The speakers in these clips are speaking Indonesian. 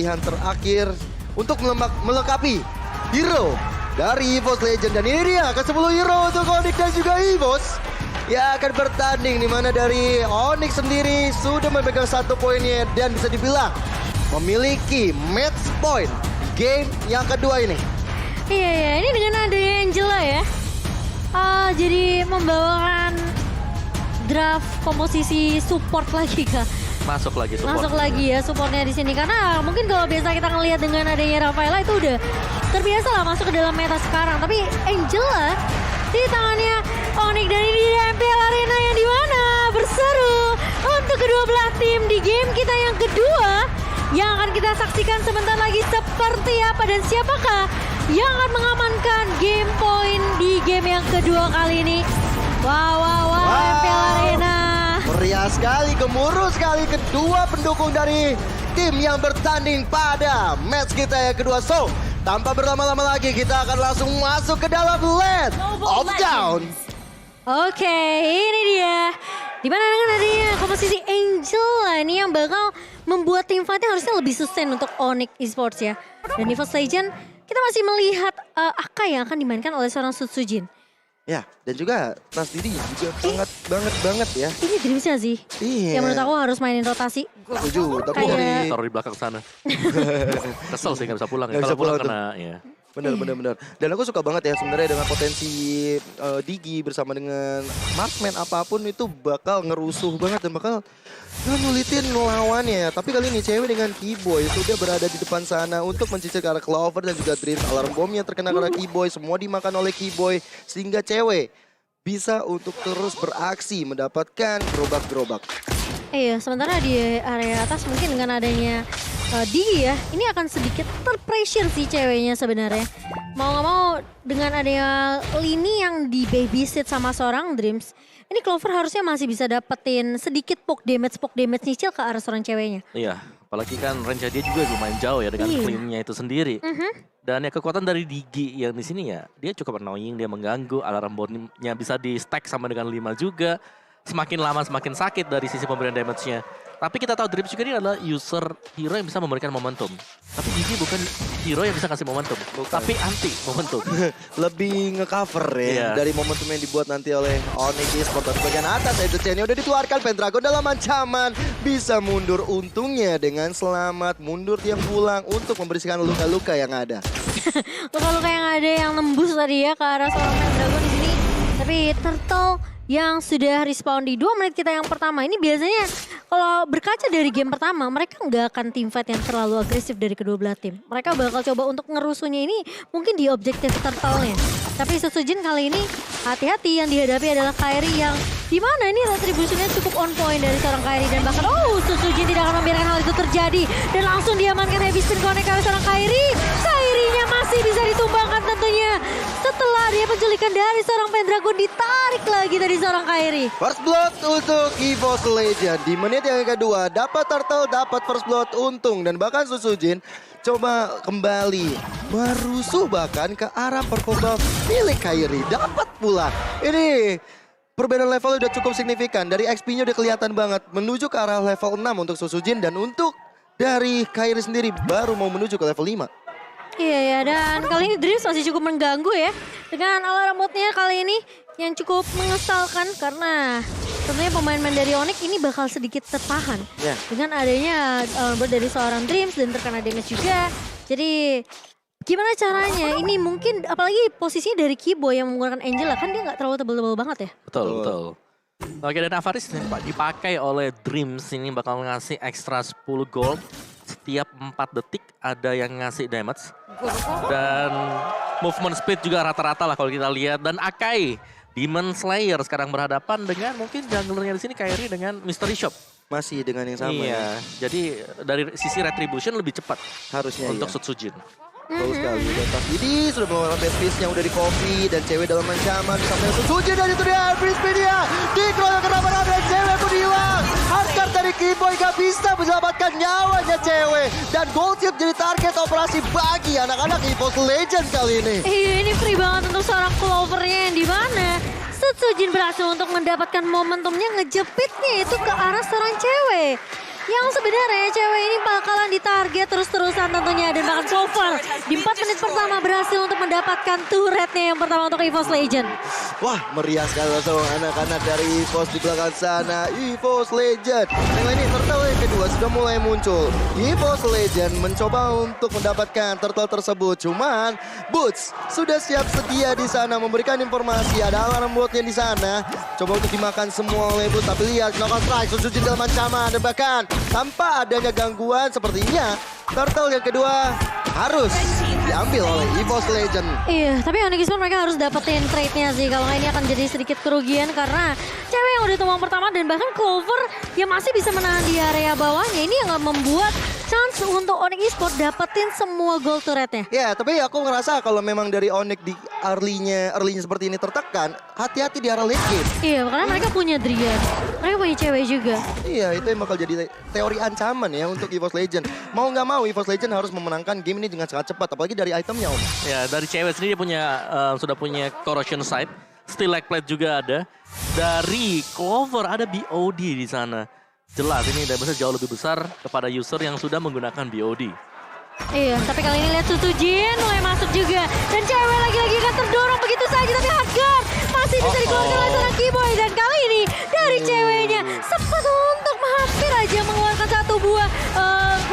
pilihan terakhir untuk melengkapi hero dari EVOS Legend. Dan ini dia ke-10 hero untuk Onyx dan juga EVOS yang akan bertanding, di mana dari Onyx sendiri sudah memegang 1 poinnya dan bisa dibilang memiliki match point game yang kedua ini. Iya ya, ini dengan adanya Angela ya. Jadi membawakan draft komposisi support lagi kah? Masuk lagi support. Masuk lagi ya supportnya di sini, karena mungkin kalau biasa kita ngelihat dengan adanya Rafaela itu udah terbiasa lah masuk ke dalam meta sekarang. Tapi Angela di tangannya Onyx, dan ini di MPL Arena yang dimana berseru untuk kedua belah tim di game kita yang kedua, yang akan kita saksikan sebentar lagi seperti apa dan siapakah yang akan mengamankan game point di game yang kedua kali ini. Wow, MPL Arena. Meriah sekali, gemuruh sekali kedua pendukung dari tim yang bertanding pada match kita yang kedua. So, tanpa berlama-lama lagi kita akan langsung masuk ke dalam Land of Down. Oke, ini dia. Dimana dengan adanya komposisi Angela ini yang bakal membuat tim fightnya harusnya lebih sustain untuk Onyx Esports ya. Dan EVOS Legend, kita masih melihat Akai yang akan dimainkan oleh seorang Sutsujin. Ya, dan juga Nas Didi juga sangat banget ya. Ini Dreamsnya sih. Iya. Yang menurut aku harus mainin rotasi. Setuju, tapi Kayak- Taruh di belakang sana. Kesel sih nggak bisa pulang. Nggak Kalau bisa pulang pulang kena ya. benar. Dan aku suka banget ya sebenarnya dengan potensi Digi bersama dengan Marksman, apapun itu bakal ngerusuh banget dan bakal nyulitin lawannya. Tapi kali ini cewek dengan Keyboy sudah berada di depan sana untuk mencicil ke arah Clover dan juga Dreams. Alarm bom yang terkena ke arah Keyboy, semua dimakan oleh Keyboy sehingga cewek bisa untuk terus beraksi mendapatkan gerobak-gerobak. Iya, sementara di area atas mungkin dengan adanya Digi ya, ini akan sedikit terpressure sih ceweknya sebenarnya. Mau nggak mau dengan adanya lini yang di babysit sama seorang Dreams, ini Clover harusnya masih bisa dapetin sedikit poke damage nyicil ke arah seorang ceweknya. Iya, apalagi kan range dia juga lumayan jauh ya dengan Iya. clean-nya itu sendiri. Dan ya kekuatan dari Digi yang di sini ya, dia cukup annoying, dia mengganggu, alarm bomnya bisa di stack sama dengan 5 juga. Semakin lama semakin sakit dari sisi pemberian damage-nya. Tapi kita tahu Dreams juga ini adalah user hero yang bisa memberikan momentum. Tapi Digi bukan hero yang bisa kasih momentum, tapi anti momentum. Lebih ngecover ya Iya. dari momentum yang dibuat nanti oleh Onyx Esports. Dan bagian atas itu chainnya udah dikeluarkan, Pendragon dalam ancaman bisa mundur, untungnya dengan selamat mundur dia pulang untuk membersihkan luka-luka yang ada. Luka-luka yang ada yang nembus tadi ya ke arah seorang Pendragon di sini. Tapi Turtle yang sudah respawn di 2 menit kita yang pertama ini, biasanya kalau berkaca dari game pertama mereka nggak akan teamfight yang terlalu agresif dari kedua belah tim. Mereka bakal coba untuk ngerusuhnya ini mungkin di objektif Turtle-nya. Tapi Sutsujin kali ini hati-hati, yang dihadapi adalah Kairi yang dimana ini retributionnya cukup on point dari seorang Kairi. Dan bahkan Sutsujin tidak akan membiarkan hal itu terjadi dan langsung diamankan heavy spin connect oleh seorang Kairi. Kairinya masih bisa ditumbangkan tentunya setelah dia penculikan dari seorang Pendragon, ditarik lagi dari seorang Kairi. First blood untuk EVOS Legend. Di menit yang kedua dapat Turtle, dapat first blood, untung. Dan bahkan Sutsujin coba kembali merusuh bahkan ke arah purple buff milik Kairi. Dapat pula. Ini perbedaan level udah cukup signifikan. Dari XP-nya udah kelihatan banget menuju ke arah level 6 untuk Sutsujin. Dan untuk dari Kairi sendiri baru mau menuju ke level 5. Iya ya, dan kali ini Dreams masih cukup mengganggu ya. Dengan alarm mode-nya kali ini yang cukup mengesalkan, karena tentunya pemain-pemain dari Onyx ini bakal sedikit tertahan. Ya. Dengan adanya alarm mode dari seorang Dreams dan terkena damage juga. Jadi gimana caranya? Ini mungkin apalagi posisinya dari Keyboy yang menggunakan Angela, kan dia nggak terlalu tebel-tebel banget ya. Betul. Oke, dan Avaris dipakai oleh Dreams ini bakal ngasih ekstra 10 gold. Setiap 4 detik ada yang ngasih damage. Dan movement speed juga rata-rata lah kalau kita lihat. Dan Akai, Demon Slayer sekarang berhadapan dengan mungkin junglernya di sini Kairi dengan Mystery Shop. Masih dengan yang sama. Iya, jadi dari sisi retribution lebih cepat Harusnya untuk iya. Sutsujin. Betul sekali. Dan Mas Didi sudah mengeluarkan best piece yang udah di copy. Dan cewek dalam ancaman sampai Sutsujin. Dan itu dia free spin dia. Dikeroyok kenapa dan cewek pun hilang. Angkat dari Keyboy gak bisa menyelamatkan nyawanya cewek. Dan gold chip jadi target operasi bagi anak-anak EVOS Legend kali ini. Ini free banget untuk seorang Clovernya yang dimana Sutsujin berhasil untuk mendapatkan momentumnya, ngejepitnya itu ke arah seorang cewek. Yang sebenarnya cewek ini bakalan ditarget terus-terusan tentunya. Dan bahkan Clover di 4 menit pertama berhasil untuk mendapatkan turretnya yang pertama untuk EVOS Legend. Wah, meriah sekali langsung anak-anak dari EVOS di belakang sana. EVOS Legend. Yang ini turtle yang kedua sudah mulai muncul. EVOS Legend mencoba untuk mendapatkan turtle tersebut. Cuman Boots sudah siap sedia di sana memberikan informasi. Ada alarm botnya di sana. Coba untuk dimakan semua oleh Boots. Tapi lihat, melakukan strike. Susujin dalam ancaman. Dan bahkan tanpa adanya gangguan sepertinya turtle yang kedua harus diambil oleh EVOS Legend. Iya, tapi Onyx pun mereka harus dapetin trade-nya sih. Kalau nggak ini akan jadi sedikit kerugian karena cewek yang udah tumbang pertama dan bahkan Clover yang masih bisa menahan di area bawahnya. Ini yang nggak membuat chance untuk Onyx Esports dapetin semua gold turretnya. Ya, tapi aku ngerasa kalau memang dari Onyx di early-nya seperti ini tertekan, hati-hati di arah late game. Iya, karena mereka punya Drian. Mereka punya cewek juga. Iya, itu yang bakal jadi teori ancaman ya untuk EVOS Legend. Mau nggak mau EVOS Legend harus memenangkan game ini dengan sangat cepat, apalagi dari itemnya, Om. Ya, dari cewek sendiri dia punya sudah punya Corrosion Sight, Steel Leg Plate juga ada. Dari Clover ada BOD di sana. Jelas ini damage jauh lebih besar kepada user yang sudah menggunakan BOD. Iya, tapi kali ini lihat Susujin mulai masuk juga. Dan cewek lagi-lagi akan terdorong begitu saja, tapi Hardguard masih bisa dikeluarkan oleh seorang Keyboy. Dan kali ini dari ceweknya sempat untuk hampir aja mengeluarkan satu buah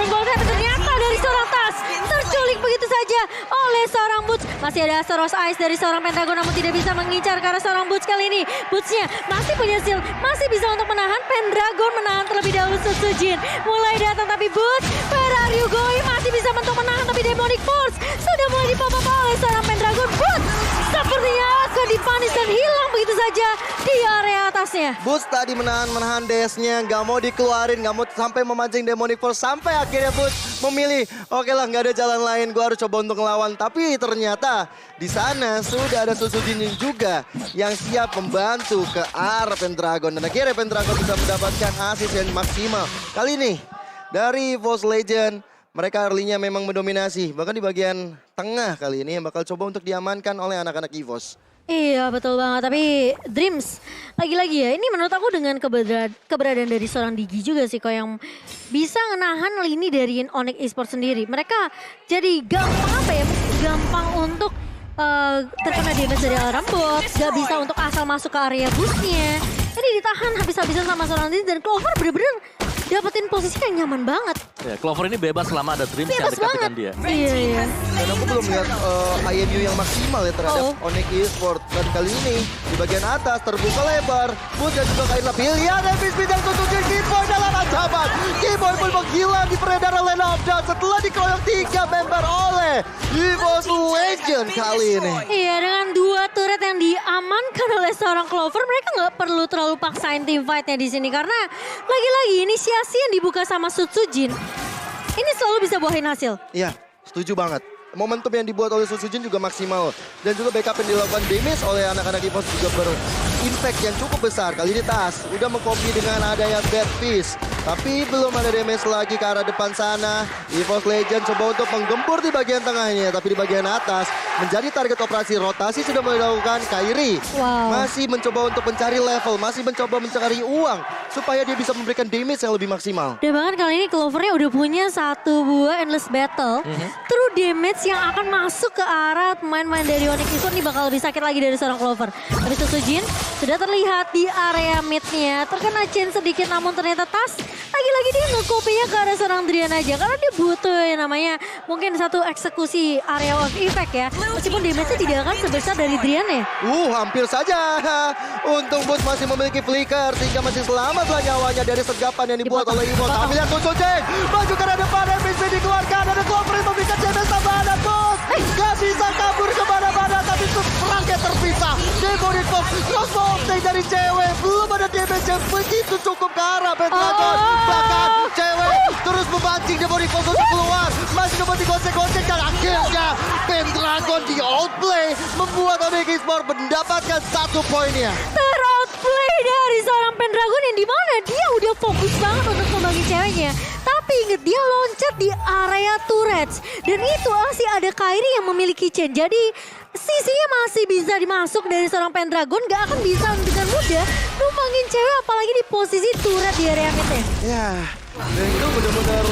Rainbow Tap. Ternyata dari seorang Tas terculik begitu saja oleh seorang Boots. Masih ada Soros Ice dari seorang Pendragon namun tidak bisa mengincar karena seorang Boots kali ini. Bootsnya masih punya shield, masih bisa untuk menahan. Pendragon menahan terlebih dahulu Susujin. Mulai datang tapi Boots, where are you going? Masih bisa untuk menahan tapi Demonic Force sudah mulai dipop-up oleh seorang Pendragon. Boots sepertinya akan dipanis dan hilang begitu saja di area atasnya. Boots tadi menahan dash-nya, nggak mau dikeluarin, nggak mau sampai memancing Demonic Force. Sampai akhirnya Boots memilih, oke lah nggak ada jalan lain, gue harus coba untuk ngelawan. Tapi ternyata di sana sudah ada Susujin juga yang siap membantu ke arah Pendragon. Dan akhirnya Pendragon bisa mendapatkan assist yang maksimal. Kali ini dari EVOS Legend, mereka early-nya memang mendominasi. Bahkan di bagian tengah kali ini yang bakal coba untuk diamankan oleh anak-anak EVOS. Iya betul banget, tapi Dreams lagi-lagi ya ini menurut aku dengan keberadaan dari seorang Digi juga sih kok yang bisa ngenahan lini dari Onyx Esports sendiri. Mereka jadi gampang apa ya, gampang untuk terkena damage dari alarm bot, gak bisa untuk asal masuk ke area boostnya. Ini ditahan habis-habisan sama seorang Digi dan Clover bener-bener dapetin posisi yang nyaman banget. Ya, Clover ini bebas selama ada Dreams yang Bebas dekat dengan banget. dia. Iya, iya. Dan aku belum lihat INU yang maksimal ya terhadap Onyx Esports. Dan kali ini di bagian atas terbuka lebar. Boots dan juga Kaila pilihan habis bidang tutupin Keyboy dalam ancaman. Keyboy pun menghilang di peredaran line up down setelah dikeroyok 3 member oleh EVOS Legend kali ini. Iya, dengan 2 turret yang diamankan oleh seorang Clover, mereka nggak perlu terlalu paksain team fight-nya di sini karena lagi-lagi inisiasi yang dibuka sama Susujin ini selalu bisa buahin hasil. Iya, setuju banget. Momentum yang dibuat oleh Susujin juga maksimal. Dan juga backup yang dilakukan damage oleh anak-anak EVOS juga berimpact yang cukup besar. Kali ini Tas udah mengcopy dengan adanya Bad Fist. Tapi belum ada damage lagi ke arah depan sana. EVOS Legend coba untuk menggempur di bagian tengahnya. Tapi di bagian atas menjadi target operasi rotasi sudah mulai dilakukan. Kairi masih mencoba untuk mencari level. Masih mencoba mencari uang. Supaya dia bisa memberikan damage yang lebih maksimal. Dan bahkan kali ini Clovernya udah punya 1 buah Endless Battle. True damage yang akan masuk ke arah pemain-pemain dari Onyx Esports ini bakal lebih sakit lagi dari seorang Clover. Tapi Susujin sudah terlihat di area mid-nya. Terkena chain sedikit namun ternyata Tas lagi-lagi dia nge-copy-nya ke arah seorang Drian aja. Karena dia butuh yang namanya mungkin satu eksekusi area of effect ya. Meskipun damage-nya tidak akan sebesar dari Drian ya. Hampir saja. Untung Boots masih memiliki flicker sehingga masih selamatlah nyawanya dari sergapan yang dibuat oleh EVOS. Tapi lihat Susujin maju ke arah depan, MVC dikeluarkan. Ada Clover yang memberikan damage tambahan. Boots gak bisa kabur kemana-mana tapi perangnya terpisah. Demonic Fox crossbow dari cewek. Belum ada damage yang begitu cukup ke arah Pendragon. Bahkan cewek terus memancing Demonic Fox untuk keluar. Masih coba digosek-gosek dan akhirnya Pendragon di outplay membuat Onyx Esports mendapatkan 1 poinnya. Teroutplay dari seorang Pendragon yang dimana dia udah fokus banget untuk membagi ceweknya. Tapi inget dia loncat di area turrets. Dan itu masih ada Kairi yang memiliki chain. Jadi sisinya masih bisa dimasuk dari seorang Pendragon. Gak akan bisa dengan mudah numpangin cewek apalagi di posisi turret di area midnya. Ya, Dan itu benar-benar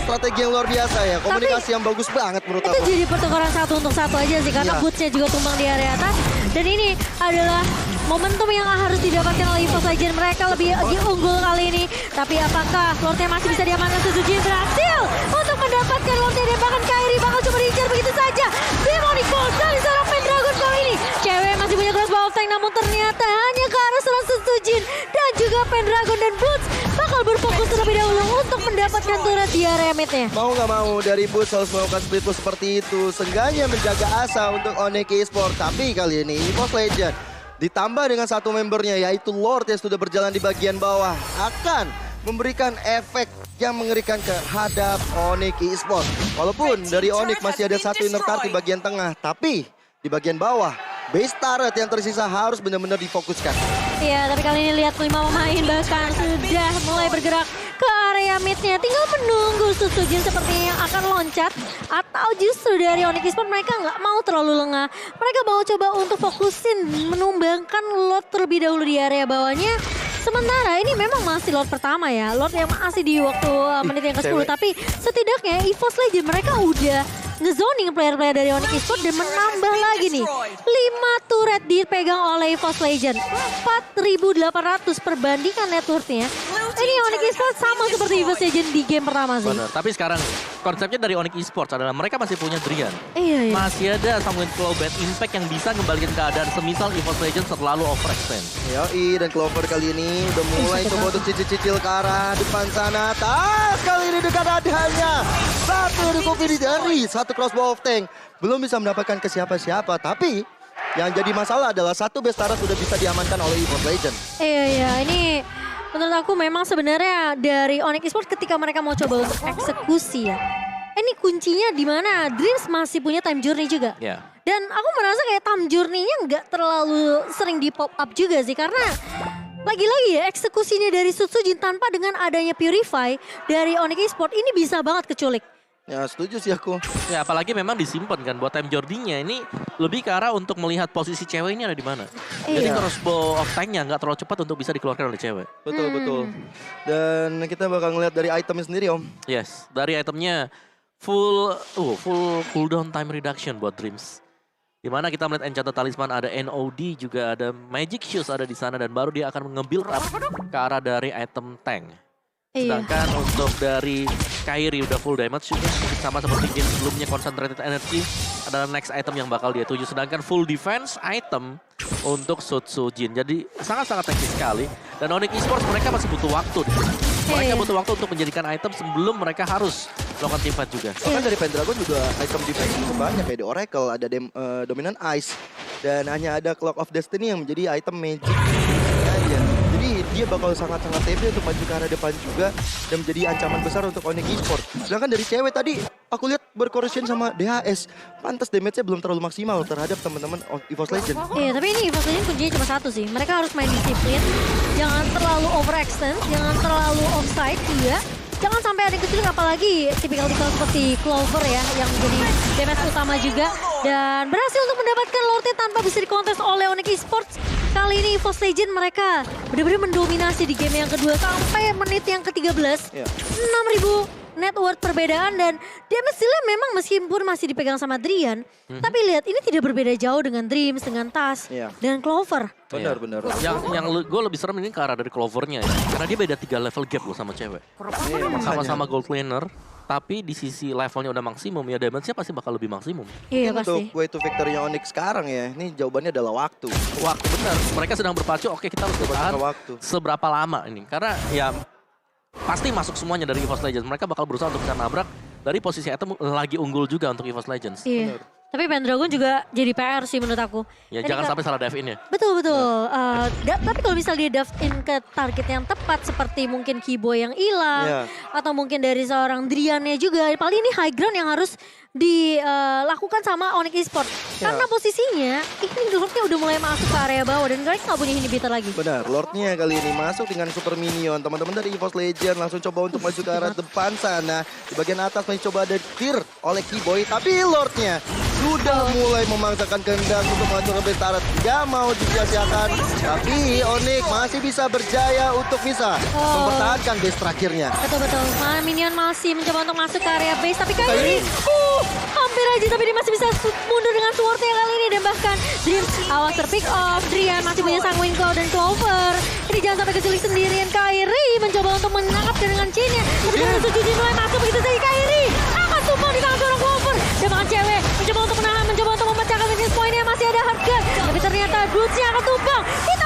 strategi yang luar biasa ya. Komunikasi yang bagus banget menurut Itu aku. jadi pertukaran 1 untuk 1 aja sih karena Iya. bootsnya juga tumbang di area atas. Dan ini adalah momentum yang harus didapatkan oleh EVOS Legends. Mereka lebih unggul kali ini. Tapi apakah Lordnya masih bisa diamankan? Suzujin berhasil untuk mendapatkan Lordnya dan bahkan Kairi bakal coba diincar begitu saja. Demonic Bolt dari seorang Pendragon kali ini. Cewek masih punya crossbow of tank namun ternyata hanya ke arah seorang Suzujin. Dan juga Pendragon dan Boots bakal berfokus terlebih dahulu untuk mendapatkan turret di area midnya. Mau nggak mau dari Boots harus melakukan split push seperti itu. Seenggaknya menjaga asa untuk Onyx Esports. Tapi kali ini EVOS Legends ditambah dengan satu membernya yaitu Lord yang sudah berjalan di bagian bawah akan memberikan efek yang mengerikan terhadap Onyx Esports. Walaupun dari Onyx masih ada satu inner card di bagian tengah, tapi di bagian bawah base turret yang tersisa harus benar-benar difokuskan. Iya, tapi kali ini lihat 5 pemain bahkan sudah mulai bergerak ke area midnya. Tinggal menunggu Suzujin sepertinya yang akan loncat. Atau justru dari Onyx Esports mereka nggak mau terlalu lengah. Mereka mau coba untuk fokusin menumbangkan Lord terlebih dahulu di area bawahnya. Sementara ini memang masih Lord pertama ya. Lord yang masih di waktu menit yang ke-10. Cewek. Tapi setidaknya EVOS Legends mereka udah ngezoning player-player dari Onyx Esports dan menambah lagi nih 5 turret dipegang oleh EVOS Legends. 4.800 perbandingan net worth-nya. Ini Onyx Esports sama seperti EVOS Legends di game pertama sih. Bener. Tapi sekarang konsepnya dari Onyx Esports adalah mereka masih punya Drian. Iya, iya. Masih ada Sanguine Claw Bad Impact yang bisa ngembalikan keadaan semisal EVOS Legends terlalu overextend. Yoi, dan Clover kali ini udah mulai coba untuk cicil-cicil ke arah depan sana. Tas kali ini dengan adanya satu recovery dari satu crossbow of tank. Belum bisa mendapatkan ke siapa-siapa, tapi yang jadi masalah adalah satu base turret sudah bisa diamankan oleh EVOS Legends. Iya, iya. Ini menurut aku memang sebenarnya dari Onyx Esports ketika mereka mau coba untuk eksekusi ya. Ini kuncinya di mana Dreams masih punya time journey juga. Ya. Dan aku merasa kayak time journey-nya nggak terlalu sering di pop up juga sih. Karena lagi-lagi ya eksekusinya dari Suzujin tanpa dengan adanya Purify dari Onyx Esports ini bisa banget keculik. Ya setuju sih aku. Ya apalagi memang disimpan kan buat time journey-nya ini lebih ke arah untuk melihat posisi cewek ini ada di mana. Jadi Iya. crossbow of tank-nya nggak terlalu cepat untuk bisa dikeluarkan oleh cewek. Betul. Dan kita bakal ngeliat dari itemnya sendiri Om. Yes, dari itemnya full cooldown time reduction buat Dreams. Dimana kita melihat Enchanted Talisman ada NOD juga ada Magic Shoes ada di sana dan baru dia akan nge-build up ke arah dari item tank. Iya. Sedangkan untuk dari Kairi udah full damage juga sama seperti game sebelumnya Concentrated Energy adalah next item yang bakal dia tuju. Sedangkan full defense item untuk Suzujin. Jadi sangat-sangat teknis sekali. Dan Onyx Esports mereka masih butuh waktu. Mereka Iya. butuh waktu untuk menjadikan item sebelum mereka harus melakukan teamfight juga. Bahkan dari Pendragon juga item defense cukup banyak kayak di Oracle, ada Dominant Ice. Dan hanya ada Clock of Destiny yang menjadi item magic aja. Jadi dia bakal sangat-sangat TP untuk maju ke arah depan juga dan menjadi ancaman besar untuk Onyx Esports. Sedangkan dari cewek tadi aku lihat berkorrection sama DHS. Pantas damage-nya belum terlalu maksimal terhadap teman-teman EVOS Legends. Iya, tapi ini EVOS Legends kuncinya cuma satu sih. Mereka harus main disiplin. Jangan terlalu overextend, jangan terlalu offside juga. Jangan sampai ada yang kecil, apalagi tipikal-tipikal seperti Clover ya, yang menjadi damage utama juga. Dan berhasil untuk mendapatkan Lordnya tanpa bisa dikontes oleh Onyx Esports. Kali ini EVOS Legends mereka benar-benar mendominasi di game yang kedua sampai menit yang ke-13. Ya. 6.000 net worth perbedaan dan damage deal memang meskipun masih dipegang sama Drian. Tapi lihat ini tidak berbeda jauh dengan Dreams, dengan Tas, Iya. dan Clover. Benar. Yang gue lebih serem ini ke arah dari Clovernya ya. Karena dia beda 3 level gap loh sama cewek. Sama-sama gold laner. Tapi di sisi levelnya udah maksimum ya damage-nya pasti bakal lebih maksimum. Iya Untuk pasti. way to victory-nya Onyx sekarang ya, ini jawabannya adalah waktu. Waktu benar. Mereka sedang berpacu, oke kita harus bertahan Waktu. seberapa lama ini. Karena ya pasti masuk semuanya dari EVOS Legends. Mereka bakal berusaha untuk bisa nabrak dari posisi item lagi unggul juga untuk EVOS Legends. Iya. Tapi Pendragon juga jadi PR sih menurut aku. Ya Ini jangan ka- sampai salah dive in ya. Betul. Tapi kalau misalnya dia dive in ke target yang tepat seperti mungkin Keyboy yang hilang. Iya. Atau mungkin dari seorang Driannya juga. Paling ini high ground yang harus dilakukan sama Onyx Esports. Iya. Karena posisinya ini Lordnya udah mulai masuk ke area bawah dan mereka nggak punya inhibitor lagi. Benar, Lordnya kali ini masuk dengan super minion. Teman-teman dari EVOS Legends langsung coba untuk maju ke arah depan sana. Di bagian atas masih coba ada clear oleh Keyboy. Tapi Lordnya sudah mulai memaksakan kehendak untuk mengatur lebih tarat. Gak mau disia-siakan. Tapi Onyx masih bisa berjaya untuk bisa mempertahankan base terakhirnya. Betul-betul. Minion masih mencoba untuk masuk ke area base. Tapi kali ini, hampir aja. Tapi dia masih bisa mundur dengan swordnya kali ini. Dan bahkan Dream awas terpick off. Drian masih punya Sanguine Claw dan Clover. Ini jangan sampai kesulik sendirian. Kairi mencoba untuk menangkap dengan Chin-nya. Tapi dengan musuh Jujin mulai masuk begitu saja. Kairi akan tumpang di tangan seorang Clover. Dan bahkan cewek mencoba untuk menahan, mencoba untuk memecahkan finish point-nya. Masih ada hard gun. Tapi ternyata Boots-nya akan tumpang. Itu